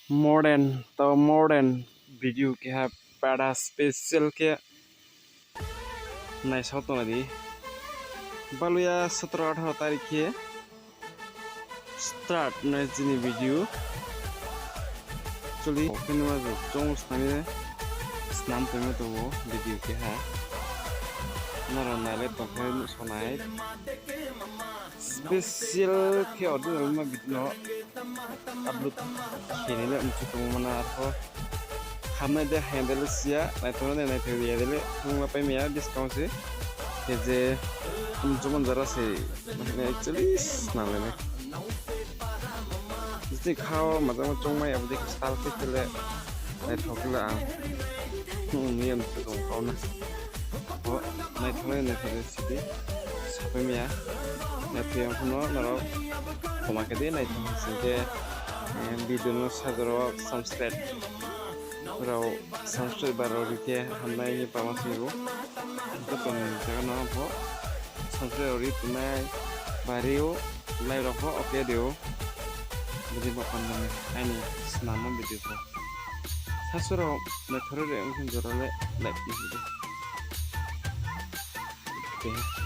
modern video ke ha pada special ke nai sauto nadi baluya 17-18 tarik ke start nai jini video chuli kinwa jo chong snami snam peme to video ke ha nara nale to khen sonai special ke ordinal ma video upload kini le untuk mana arko hamna de handle sia nai to ne nai thiri dele tungla pai mea discount se je cuman zara se actually snam le Jadi kau macam mai abdi style ke tele nai thokla ni am to kau na oh nai thole nai thole sidi sape mea nai piang kuno naro koma ke de nai sinte video no sadro subscribe rau subscribe baro rike hamnai ni pamasiru to kon jaga no po subscribe ri tunai bario lai roko oke deo jadi bapak nama ini nama video ko hasuro metode yang kunjurale live di video oke